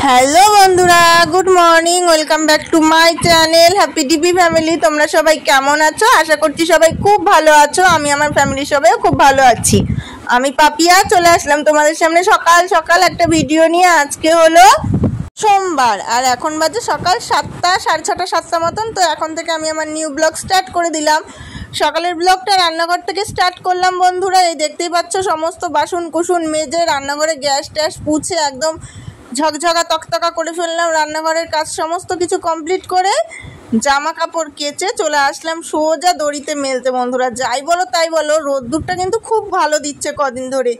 Hello বন্ধুরা, good morning, welcome back to my channel happy DP family. তোমরা সবাই কেমন আছো? আশা করছি সবাই খুব ভালো আছো। আমি আমার ফ্যামিলির সবাইও খুব ভালো আছি। আমি পাপিয়া চলে আসলাম তোমাদের সামনে সকাল সকাল একটা ভিডিও নিয়ে। আজকে হলো সোমবার আর এখন বাজে সকাল 7টা, 6:30, 7টা মতন। তো এখন থেকে আমি আমার নিউ ব্লগ স্টার্ট করে দিলাম। সকালের ব্লগটা রান্নাঘর থেকে স্টার্ট করলাম বন্ধুরা। এই দেখতেই পাচ্ছ সমস্ত বাসন কুসুন মেজে রান্নাঘরে গ্যাস ট্যাস পুছে একদম ঝকঝকা তকতকা করে ফেললাম। রান্নাঘরের কাজ সমস্ত কিছু কমপ্লিট করে জামা কাপড় কেচে চলে আসলাম সোজা দড়িতে মেলতে বন্ধুরা। যাই বলো তাই বলো, রোদ্দুরটা কিন্তু খুব ভালো দিচ্ছে কদিন ধরে।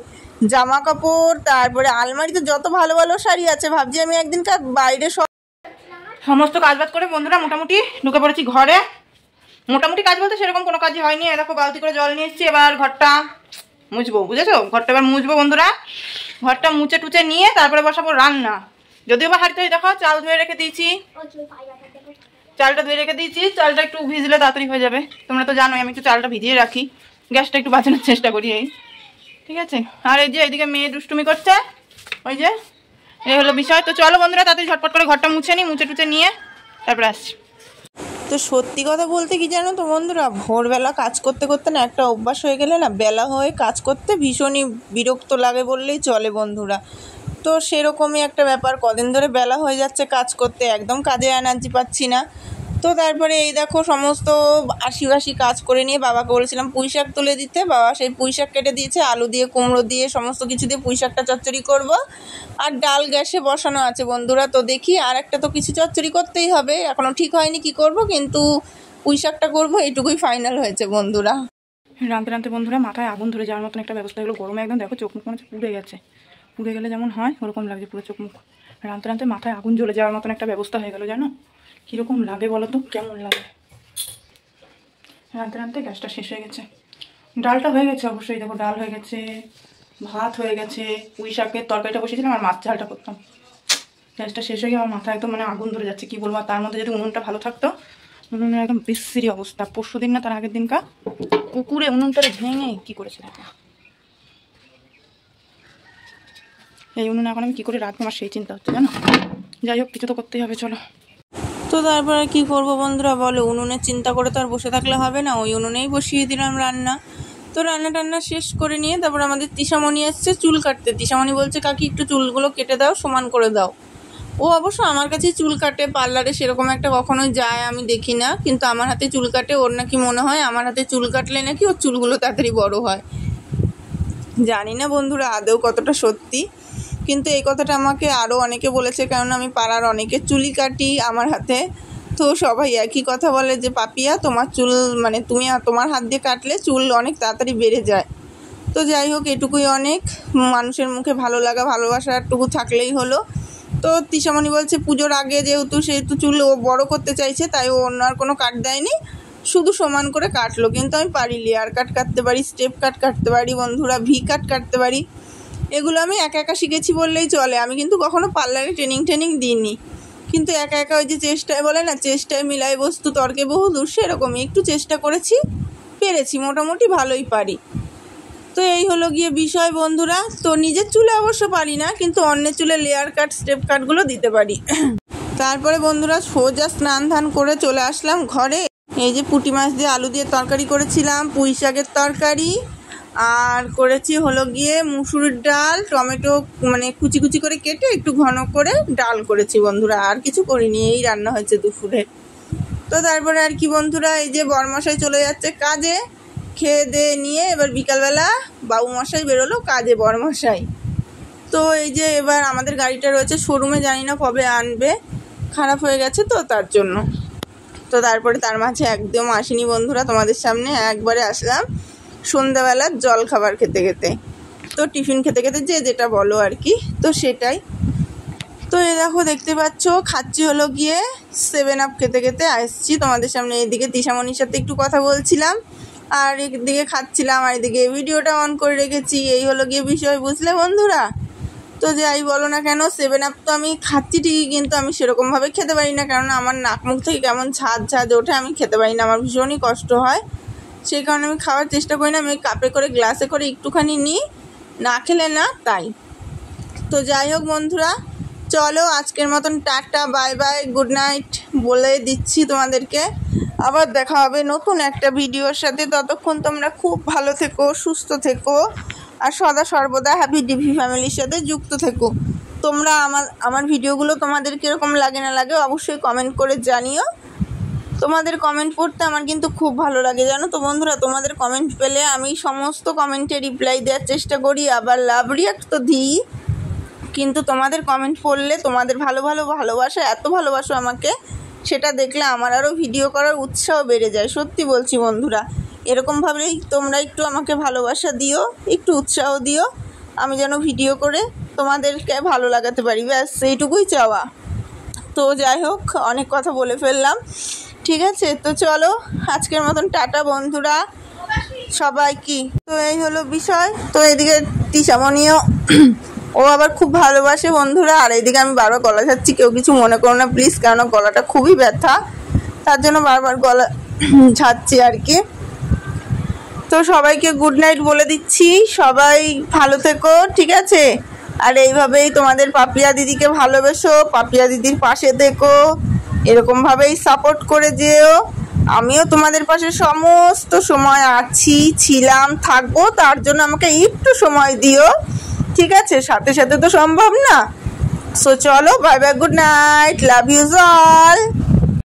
জামা কাপড়, তারপরে আলমারিতে যত ভালো ভালো শাড়ি আছে, ভাবছি আমি একদিনকার বাইরে সমস্ত কাজবাজ করে বন্ধুরা মোটামুটি ঢুকে পড়েছি ঘরে। মোটামুটি কাজ বলতে সেরকম কোনো কাজই হয়নি। দেখো বালতি করে জল নিয়ে এসেছি, এবার ঘরটা মুছবো, বুঝেছো? ঘরটা এবার মুছবো বন্ধুরা। ঘরটা মুছে টুচে নিয়ে তারপরে বসাবো রান্না। যদিও বা হাঁড়িতে দেখো চাল ধুয়ে রেখে দিয়েছি, চালটা ধুয়ে রেখে দিয়েছি। চালটা একটু ভিজলে তাড়াতাড়ি হয়ে যাবে। তোমরা তো জানোই আমি একটু চালটা ভিজিয়ে রাখি, গ্যাসটা একটু বাঁচানোর চেষ্টা করি। এই ঠিক আছে। আর এই যে এইদিকে মেয়ে দুষ্টুমি করছে, ওই যে এই হলো বিষয়। তো চলো বন্ধুরা তাড়াতাড়ি ঝটপট করে ঘরটা মুছে নিই, মুছে টুচে নিয়ে তারপরে আসছি। তো সত্যি কথা বলতে কি জানো তো বন্ধুরা, ভোরবেলা কাজ করতে করতে না একটা অভ্যাস হয়ে গেলে না বেলা হয়ে কাজ করতে ভীষণই বিরক্ত লাগে বললেই চলে বন্ধুরা। তো সেরকমই একটা ব্যাপার, কদিন ধরে বেলা হয়ে যাচ্ছে কাজ করতে, একদম কাজে এনার্জি পাচ্ছি না। তো তারপরে এই দেখো সমস্ত আশি কাজ করে নিয়ে বাবাকে বলেছিলাম পুঁই শাক তুলে দিতে। বাবা সেই পুঁই শাক কেটে দিয়েছে, আলু দিয়ে কুমড়ো দিয়ে সমস্ত কিছু দিয়ে পুঁই শাকটা চচ্চড়ি করব। আর ডাল গ্যাসে বসানো আছে বন্ধুরা। তো দেখি আর একটা তো কিছু চচ্চড়ি করতেই হবে, এখনও ঠিক হয়নি কি করব, কিন্তু পুঁই শাকটা করবো এইটুকুই ফাইনাল হয়েছে বন্ধুরা। রাঁধতে রাঁধতে বন্ধুরা মাথায় আগুন ধরে যাওয়ার মতন একটা ব্যবস্থা হলো। গরমে একদম দেখো চোখ মুখ মনে হচ্ছে পুড়ে গেছে, পুড়ে গেলে যেমন হয় ওরকম লাগছে পুরো চোখ মুখ। রাঁধতে রাঁধতে মাথায় আগুন জ্বলে যাওয়ার মতন একটা ব্যবস্থা হয়ে গেল, জানো কীরকম লাগে বলো তো, কেমন লাগে? রাঁধতে রাঁধতে গ্যাসটা শেষ হয়ে গেছে। ডালটা হয়ে গেছে অবশ্যই, দেখো ডাল হয়ে গেছে, ভাত হয়ে গেছে, পুঁই শাকের তরকারিটা বসিয়েছিলাম আর মাছ ঝালটা করতাম। গ্যাসটা শেষ হয়ে গিয়ে আমার মাথা একদম মানে আগুন ধরে যাচ্ছে, কী বলবো। তার মধ্যে যদি উনুনটা ভালো থাকতো, উনুনের একদম বিশ্রী অবস্থা। পরশু দিন না তার আগের দিনকা কুকুরে উনুনটারে ভেঙে কী করেছে দেখো। এই উনুনে এখন আমি কী করে রাখবো আমার সেই চিন্তা হচ্ছে, জানো। যাই হোক কিছু তো করতেই হবে, চলো। তো তারপরে কি করব বন্ধুরা বলো, উনুনের চিন্তা করে তো আর বসে থাকলে হবে না। ওই উনুনেই বসিয়ে দিলাম রান্না। তো রান্না টান্না শেষ করে নিয়ে তারপর আমাদের তিশামণি এসছে চুল কাটতে। তিশামণি বলছে কাকি একটু চুলগুলো কেটে দাও, সমান করে দাও। ও অবশ্য আমার কাছেই চুল কাটে, পার্লারে সেরকম একটা কখনোই যায় আমি দেখি না, কিন্তু আমার হাতে চুল কাটে। ওর নাকি মনে হয় আমার হাতে চুল কাটলে নাকি ওর চুলগুলো তাড়াতাড়ি বড় হয়। জানি না বন্ধুরা আদৌ কতটা সত্যি, কিন্তু এই কথাটা আমাকে আরও অনেকে বলেছে, কারণ আমি পাড়ার অনেকের চুলই কাটি আমার হাতে। তো সবাই একই কথা বলে যে পাপিয়া তোমার চুল মানে তুমি তোমার হাত দিয়ে কাটলে চুল অনেক তাড়াতাড়ি বেড়ে যায়। তো যাই হোক এটুকুই অনেক, মানুষের মুখে ভালো লাগা ভালোবাসাটুকু থাকলেই হলো। তো তিশামণি বলছে পুজোর আগে সেহেতু চুল ও বড়ো করতে চাইছে, তাই ও অন্য আর কোনো কাট দেয়নি, শুধু সমান করে কাটলো। কিন্তু আমি পারি লেয়ার কাট কাটতে পারি, স্টেপ কাট কাটতে পারি বন্ধুরা, ভি কাট কাটতে পারি। এগুলো আমি একা একা শিখেছি বললেই চলে। আমি কিন্তু কখনো পার্লারে ট্রেনিং দিইনি, কিন্তু একা একা ওই যে চেষ্টায় বলে না, চেষ্টায় মিলাই বস্তু তর্কে বহুদূর, সেরকমই একটু চেষ্টা করেছি, পেরেছি, মোটামুটি ভালোই পারি। তো এই হলো গিয়ে বিষয় বন্ধুরা। তো নিজের চুলে অবশ্য পারি না, কিন্তু অন্যের চুলে লেয়ার কাট স্টেপ কাটগুলো দিতে পারি। তারপরে বন্ধুরা সোজা স্নান ধান করে চলে আসলাম ঘরে। এই যে পুঁটি মাছ দিয়ে আলু দিয়ে তরকারি করেছিলাম, পুঁই শাকের তরকারি, আর করেছি হলো গিয়ে মুসুরির ডাল, টমেটো মানে কুচি কুচি করে কেটে একটু ঘন করে ডাল করেছি বন্ধুরা। আর কিছু করিনি, এই রান্না হয়েছে দুপুরে। তো তারপরে আর কি বন্ধুরা, এই যে বরমশাই চলে যাচ্ছে কাজে, খেয়ে দিয়ে নিয়ে এবার বিকালবেলা বাবু মশাই বেরোলো কাজে, বরমশাই। তো এই যে এবার আমাদের গাড়িটা রয়েছে শোরুমে, জানি না কবে আনবে, খারাপ হয়ে গেছে তো তার জন্য। তো তারপরে তার মাঝে একদম আসিনি বন্ধুরা তোমাদের সামনে, একবারে আসলাম সন্ধ্যাবেলার জল খাবার খেতে খেতে। তো টিফিন খেতে খেতে যে যেটা বলো আর কি, তো সেটাই। তো এই দেখো দেখতে পাচ্ছ খাচ্ছি হলো গিয়ে 7 আপ খেতে খেতে আসছি তোমাদের সামনে। এদিকে তিশামণির সাথে একটু কথা বলছিলাম, আর একদিকে খাচ্ছিলাম, আর এদিকে ভিডিওটা অন করে রেখেছি। এই হলো গিয়ে বিষয়, বুঝলে বন্ধুরা। তো যাই বলো না কেন 7 আপ তো আমি খাচ্ছি ঠিকই, কিন্তু আমি সেরকমভাবে খেতে পারি না, কারণ আমার নাক মুখ থেকে কেমন ঝাঁঝ ওঠে, আমি খেতে পারি না, আমার ভীষণই কষ্ট হয়। সেই কারণে আমি খাওয়ার চেষ্টা করি না, আমি কাপে করে গ্লাসে করে একটুখানি নিই, না খেলে না তাই। তো যাই হোক বন্ধুরা, চলো আজকের মতন tata, bye bye, good night বলে দিচ্ছি তোমাদেরকে। আবার দেখা হবে নতুন একটা ভিডিওর সাথে। ততক্ষণ তোমরা খুব ভালো থেকো, সুস্থ থেকো, আর সদা সর্বদা হ্যাপি ডিভি ফ্যামিলির সাথে যুক্ত থেকো। তোমরা আমার ভিডিওগুলো তোমাদের কীরকম লাগে না লাগে অবশ্যই কমেন্ট করে জানিও। তোমাদের কমেন্ট পড়তে আমার কিন্তু খুব ভালো লাগে, জানো তো বন্ধুরা। তোমাদের কমেন্ট পেলে আমি সমস্ত কমেন্টে রিপ্লাই দেওয়ার চেষ্টা করি, আবার লাভ রিয়াক্ট তো দিই, কিন্তু তোমাদের কমেন্ট পড়লে, তোমাদের ভালোবাসা, এত ভালোবাসো আমাকে, সেটা দেখলে আমার আরও ভিডিও করার উৎসাহ বেড়ে যায়। সত্যি বলছি বন্ধুরা, এরকমভাবেই তোমরা একটু আমাকে ভালোবাসা দিও, একটু উৎসাহ দিও, আমি যেন ভিডিও করে তোমাদেরকে ভালো লাগাতে পারি, ব্যাস এইটুকুই চাওয়া। তো যাই হোক, অনেক কথা বলে ফেললাম, ঠিক আছে। তো চলো আজকের মতন টাটা বন্ধুরা সবাই। কি তো এই হলো বিষয়। তো এদিকে টিশামণিও ও আবার খুব ভালোবাসে বন্ধুরা, আর এইদিকে আমি বারবার গলা ছাড়ছি, কেউ কিছু মনে করো না প্লিজ, কেননা গলাটা খুবই ব্যথা, তার জন্য বারবার গলা ছাড়ছি আর কি। তো সবাইকে গুড নাইট বলে দিচ্ছি, সবাই ভালো থেকো, ঠিক আছে। আর এইভাবেই তোমাদের পাপিয়া দিদিকে ভালোবেসো, পাপিয়া দিদির পাশে থেকো, এরকমভাবেই সাপোর্ট করে যেও। আমিও তোমাদের পাশে সমস্ত সময় আছি, ছিলাম, থাকবো, তার জন্য আমাকে একটু সময় দিও, ঠিক আছে। সাথে সাথে তো সম্ভব না। সো চলো, বাই বাই, গুড নাইট, লাভ ইউজ অল।